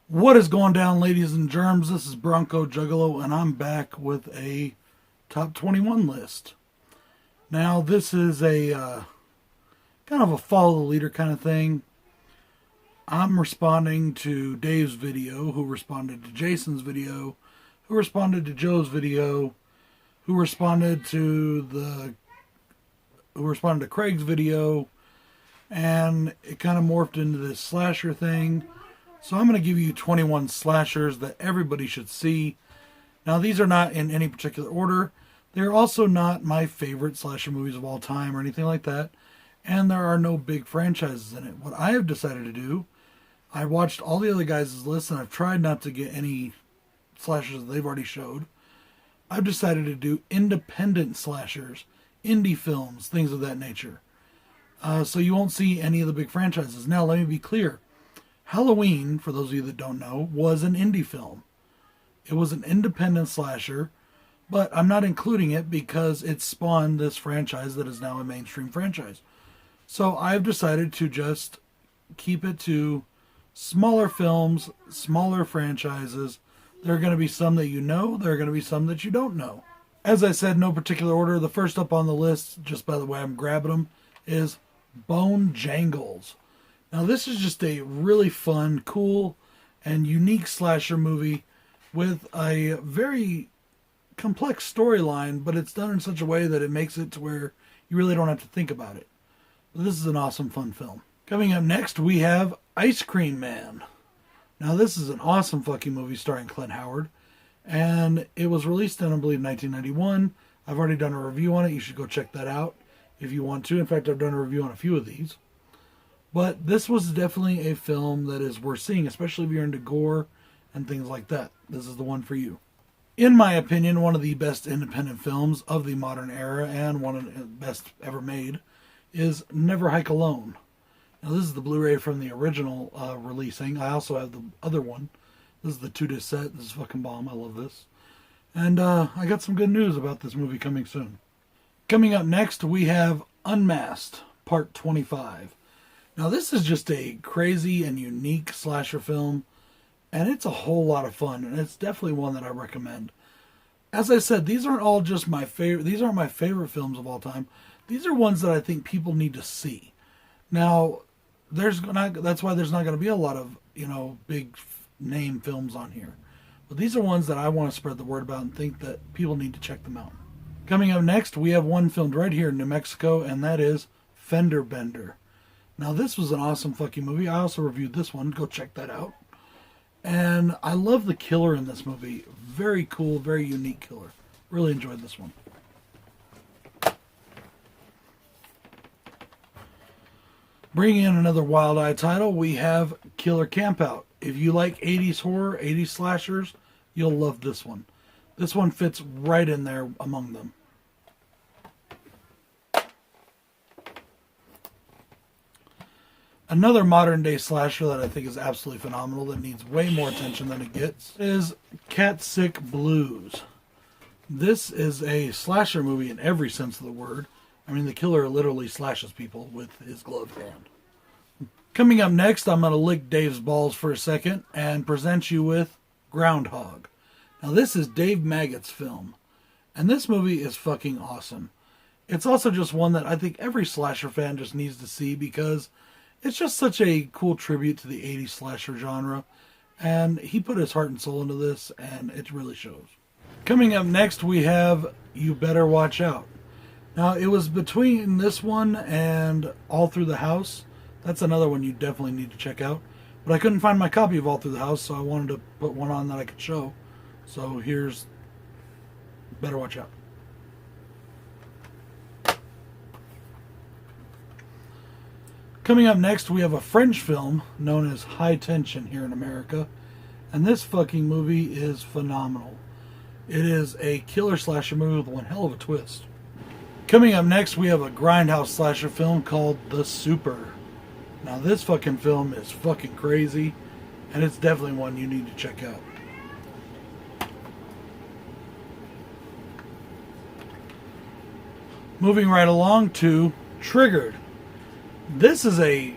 What is going down, ladies and germs? This is Bronco Juggalo, and I'm back with a top 21 list. Now, this is a kind of a follow the leader kind of thing. I'm responding to Dave's video, who responded to Jason's video, who responded to Joe's video, who responded to Craig's video, and it kind of morphed into this slasher thing. So I'm going to give you 21 slashers that everybody should see. Now, these are not in any particular order. They're also not my favorite slasher movies of all time or anything like that. And there are no big franchises in it. What I have decided to do, I watched all the other guys' lists, and I've tried not to get any slashers that they've already showed. I've decided to do independent slashers, indie films, things of that nature. So you won't see any of the big franchises. Now, let me be clear. Halloween, for those of you that don't know, was an indie film. It was an independent slasher, but I'm not including it because it spawned this franchise that is now a mainstream franchise. So I've decided to just keep it to smaller films, smaller franchises. There are going to be some that you know, there are going to be some that you don't know. As I said, no particular order. The first up on the list, just by the way I'm grabbing them, is Bone Jangles. Now, this is just a really fun, cool, and unique slasher movie with a very complex storyline, but it's done in such a way that it makes it to where you really don't have to think about it. This is an awesome, fun film. Coming up next, we have Ice Cream Man. Now, this is an awesome fucking movie starring Clint Howard, and it was released in, I believe, 1991. I've already done a review on it. You should go check that out if you want to. In fact, I've done a review on a few of these. But this was definitely a film that is worth seeing, especially if you're into gore and things like that. This is the one for you. In my opinion, one of the best independent films of the modern era and one of the best ever made is Never Hike Alone. Now, this is the Blu-ray from the original releasing. I also have the other one. This is the 2-disc set. This is fucking bomb. I love this. And I got some good news about this movie coming soon. Coming up next, we have Unmasked, Part 25. Now, this is just a crazy and unique slasher film, and it's a whole lot of fun, and it's definitely one that I recommend. As I said, these aren't all just my favorite. These aren't my favorite films of all time. These are ones that I think people need to see. Now, that's why there's not going to be a lot of, big name films on here. But these are ones that I want to spread the word about and think that people need to check them out. Coming up next, we have one filmed right here in New Mexico, and that is Fender Bender. Now, this was an awesome fucking movie. I also reviewed this one. Go check that out. And I love the killer in this movie. Very cool, very unique killer. Really enjoyed this one. Bringing in another Wild Eye title, we have Killer Campout. If you like 80s horror, 80s slashers, you'll love this one. This one fits right in there among them. Another modern day slasher that I think is absolutely phenomenal that needs way more attention than it gets is Cat Sick Blues. This is a slasher movie in every sense of the word. I mean, the killer literally slashes people with his gloved hand. Coming up next, I'm going to lick Dave's balls for a second and present you with Groundhog. Now, this is Dave Maggot's film, and this movie is fucking awesome. It's also just one that I think every slasher fan just needs to see because it's just such a cool tribute to the 80s slasher genre, and he put his heart and soul into this, and it really shows. Coming up next, we have You Better Watch Out. Now, it was between this one and All Through the House. That's another one you definitely need to check out. But I couldn't find my copy of All Through the House, so I wanted to put one on that I could show. So here's Better Watch Out. Coming up next, we have a French film known as High Tension here in America. And this fucking movie is phenomenal. It is a killer slasher movie with one hell of a twist. Coming up next, we have a grindhouse slasher film called The Super. Now, this fucking film is fucking crazy, and it's definitely one you need to check out. Moving right along to Triggered. This is a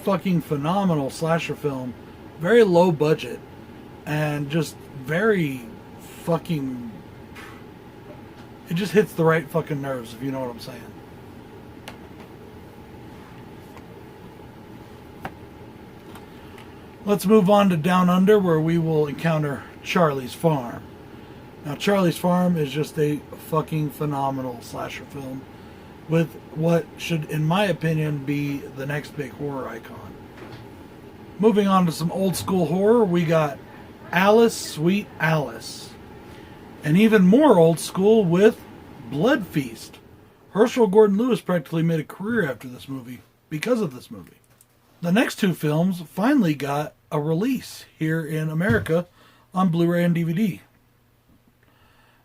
fucking phenomenal slasher film very low budget, and just very fucking... It just hits the right fucking nerves, if you know what I'm saying. Let's move on to Down Under, where we will encounter Charlie's Farm. Now, Charlie's Farm is just a fucking phenomenal slasher film with what should, in my opinion, be the next big horror icon. Moving on to some old school horror, we got Alice, Sweet Alice. And even more old school with Blood Feast. Herschel Gordon Lewis practically made a career after this movie because of this movie. The next two films finally got a release here in America on Blu-ray and DVD.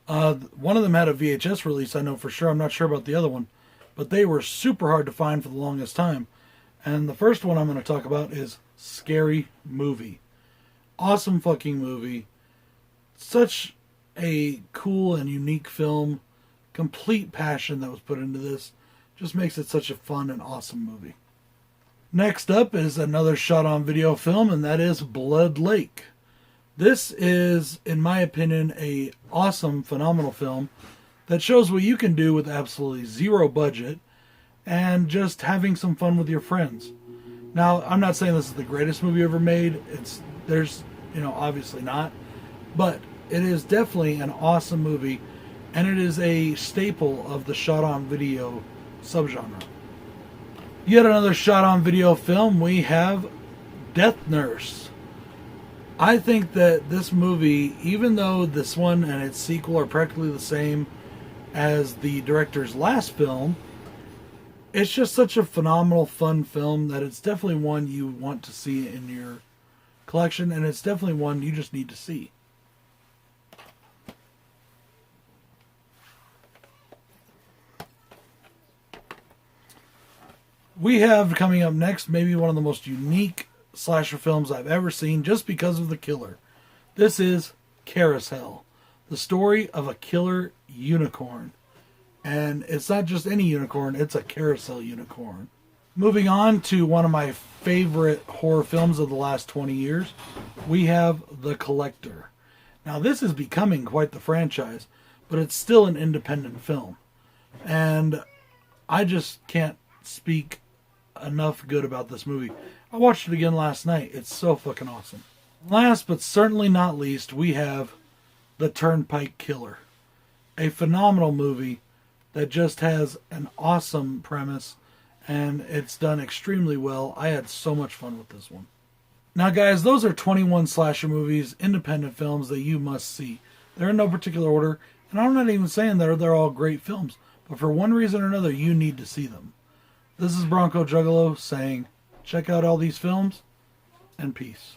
One of them had a VHS release, I know for sure. I'm not sure about the other one. But they were super hard to find for the longest time. And the first one I'm going to talk about is Scary Movie. Awesome fucking movie. Such a cool and unique film. Complete passion that was put into this. Just makes it such a fun and awesome movie. Next up is another shot-on-video film, and that is Blood Lake. This is, in my opinion, a awesome, phenomenal film that shows what you can do with absolutely zero budget and just having some fun with your friends. Now, I'm not saying this is the greatest movie ever made. There's, obviously not. But it is definitely an awesome movie, and it is a staple of the shot-on-video subgenre. Yet another shot-on-video film, we have Death Nurse. I think that this movie, even though this one and its sequel are practically the same as the director's last film, it's just such a phenomenal, fun film that it's definitely one you want to see in your collection, and it's definitely one you just need to see. We have coming up next maybe one of the most unique slasher films I've ever seen just because of the killer. This is Carousel, the story of a killer unicorn. And it's not just any unicorn, it's a carousel unicorn. Moving on to one of my favorite horror films of the last 20 years, we have The Collector. Now this is becoming quite the franchise, but it's still an independent film. And I just can't speak enough good about this movie. I watched it again last night. It's so fucking awesome. Last but certainly not least, we have The Turnpike Killer. A phenomenal movie that just has an awesome premise, and it's done extremely well. I had so much fun with this one. Now guys, those are 21 slasher movies, independent films that you must see. They're in no particular order, and I'm not even saying that they're all great films, but for one reason or another, you need to see them. This is Bronco Juggalo saying, check out all these films, and peace.